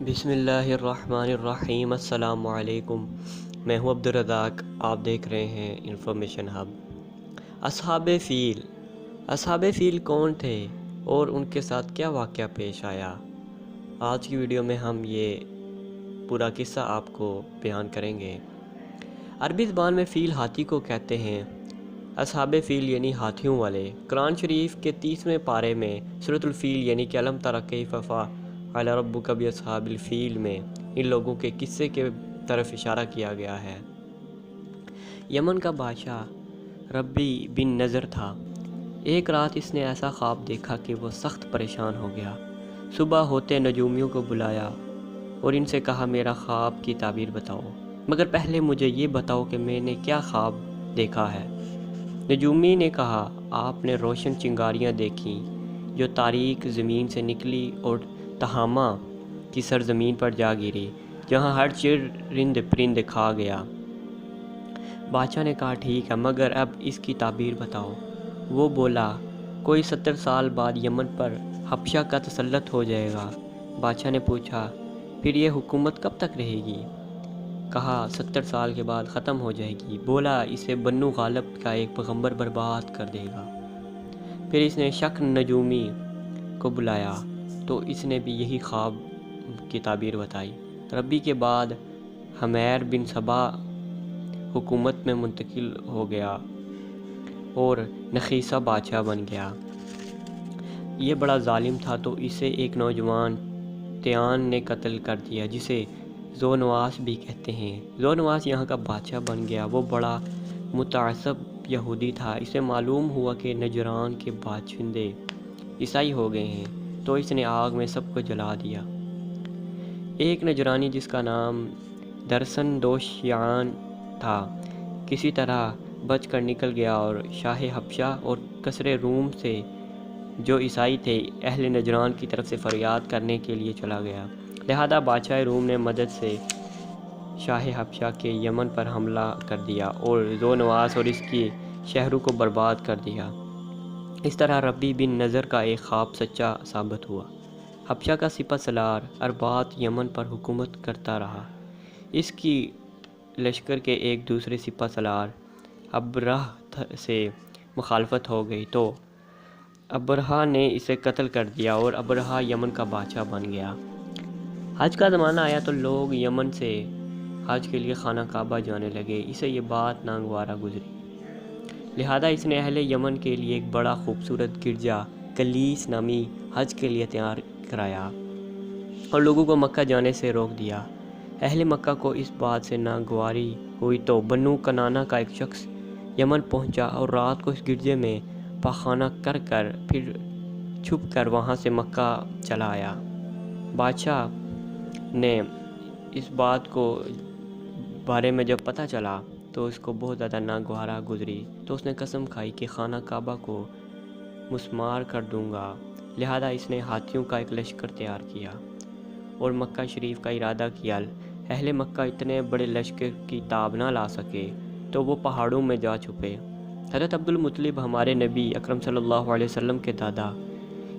بسم اللہ الرحمن الرحیم۔ السلام علیکم، میں ہوں عبدالرزاق، آپ دیکھ رہے ہیں انفارمیشن ہب۔ اصحاب فیل کون تھے اور ان کے ساتھ کیا واقعہ پیش آیا؟ آج کی ویڈیو میں ہم یہ پورا قصہ آپ کو بیان کریں گے۔ عربی زبان میں فیل ہاتھی کو کہتے ہیں۔ اصحاب فیل یعنی ہاتھیوں والے۔ قرآن شریف کے 30ویں پارے میں سورۃ الفیل یعنی کہ الم تر کیف فعل ربک باصحاب الفیل میں ان لوگوں کے قصے کے طرف اشارہ کیا گیا ہے۔ یمن کا بادشاہ ربی بن نذر تھا۔ ایک رات اس نے ایسا خواب دیکھا کہ وہ سخت پریشان ہو گیا۔ صبح ہوتے نجومیوں کو بلایا اور ان سے کہا میرا خواب کی تعبیر بتاؤ، مگر پہلے مجھے یہ بتاؤ کہ میں نے کیا خواب دیکھا ہے۔ نجومی نے کہا آپ نے روشن چنگاریاں دیکھیں جو تاریک زمین سے نکلی اور تہامہ کی سرزمین پر جا گری، جہاں ہر چرند پرند کھا گیا۔ بادشاہ نے کہا ٹھیک ہے، مگر اب اس کی تعبیر بتاؤ۔ وہ بولا کوئی 70 سال بعد یمن پر حبشہ کا تسلط ہو جائے گا۔ بادشاہ نے پوچھا پھر یہ حکومت کب تک رہے گی؟ کہا 70 سال کے بعد ختم ہو جائے گی۔ بولا اسے بنو غالب کا ایک پیغمبر برباد کر دے گا۔ پھر اس نے شک نجومی کو بلایا تو اس نے بھی یہی خواب کی تعبیر بتائی۔ ربی کے بعد حمیر بن صبا حکومت میں منتقل ہو گیا اور نخیسہ بادشاہ بن گیا۔ یہ بڑا ظالم تھا تو اسے ایک نوجوان تیان نے قتل کر دیا، جسے ذو نواس بھی کہتے ہیں۔ ذو نواس یہاں کا بادشاہ بن گیا۔ وہ بڑا متعصب یہودی تھا۔ اسے معلوم ہوا کہ نجران کے باشندے عیسائی ہو گئے ہیں تو اس نے آگ میں سب کو جلا دیا۔ ایک نجرانی جس کا نام درسن دوشیان تھا کسی طرح بچ کر نکل گیا اور شاہ حبشہ اور کسر روم سے جو عیسائی تھے اہل نجران کی طرف سے فریاد کرنے کے لیے چلا گیا۔ لہذا بادشاہ روم نے مدد سے شاہ حبشہ کے یمن پر حملہ کر دیا اور ذو نواس اور اس کی شہروں کو برباد کر دیا۔ اس طرح ربی بن نذر کا ایک خواب سچا ثابت ہوا۔ حبشہ کا سپہ سالار ارباط یمن پر حکومت کرتا رہا۔ اس کی لشکر کے ایک دوسرے سپہ سالار ابرہہ سے مخالفت ہو گئی تو ابرہہ نے اسے قتل کر دیا اور ابرہہ یمن کا بادشاہ بن گیا۔ حج کا زمانہ آیا تو لوگ یمن سے حج کے لیے خانہ کعبہ جانے لگے۔ اسے یہ بات ناگوارہ گزری، لہذا اس نے اہل یمن کے لیے ایک بڑا خوبصورت گرجا کلیس نامی حج کے لیے تیار کرایا اور لوگوں کو مکہ جانے سے روک دیا۔ اہل مکہ کو اس بات سے ناگواری ہوئی تو بنو کنانہ کا ایک شخص یمن پہنچا اور رات کو اس گرجے میں پاخانہ کر پھر چھپ کر وہاں سے مکہ چلا آیا۔ بادشاہ نے اس بات کو بارے میں جب پتہ چلا تو اس کو بہت زیادہ ناگوارہ گزری، تو اس نے قسم کھائی کہ خانہ کعبہ کو مسمار کر دوں گا۔ لہذا اس نے ہاتھیوں کا ایک لشکر تیار کیا اور مکہ شریف کا ارادہ کیا۔ اہل مکہ اتنے بڑے لشکر کی تاب نہ لا سکے تو وہ پہاڑوں میں جا چھپے۔ حضرت عبدالمطلب ہمارے نبی اکرم صلی اللہ علیہ وسلم کے دادا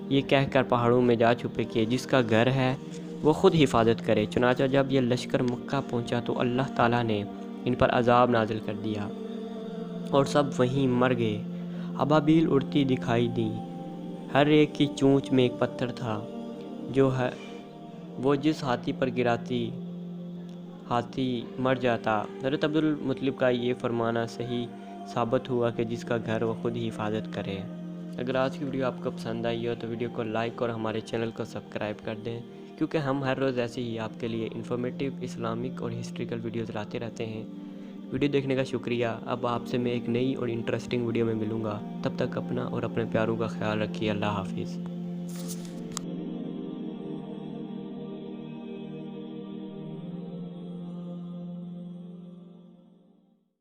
یہ کہہ کر پہاڑوں میں جا چھپے کہ جس کا گھر ہے وہ خود حفاظت کرے۔ چنانچہ جب یہ لشکر مکہ پہنچا تو اللہ تعالیٰ نے ان پر عذاب نازل کر دیا اور سب وہیں مر گئے۔ ابابیل اڑتی دکھائی دیں، ہر ایک کی چونچ میں ایک پتھر تھا وہ جس ہاتھی پر گراتی ہاتھی مر جاتا۔ حضرت عبدالمطلب کا یہ فرمانا صحیح ثابت ہوا کہ جس کا گھر وہ خود ہی حفاظت کرے۔ اگر آج کی ویڈیو آپ کو پسند آئی ہو تو ویڈیو کو لائک اور ہمارے چینل کو سبسکرائب کر دیں، کیونکہ ہم ہر روز ایسے ہی آپ کے لیے انفارمیٹیو، اسلامک اور ہسٹریکل ویڈیوز لاتے رہتے ہیں۔ ویڈیو دیکھنے کا شکریہ۔ اب آپ سے میں ایک نئی اور انٹرسٹنگ ویڈیو میں ملوں گا۔ تب تک اپنا اور اپنے پیاروں کا خیال رکھیے۔ اللہ حافظ۔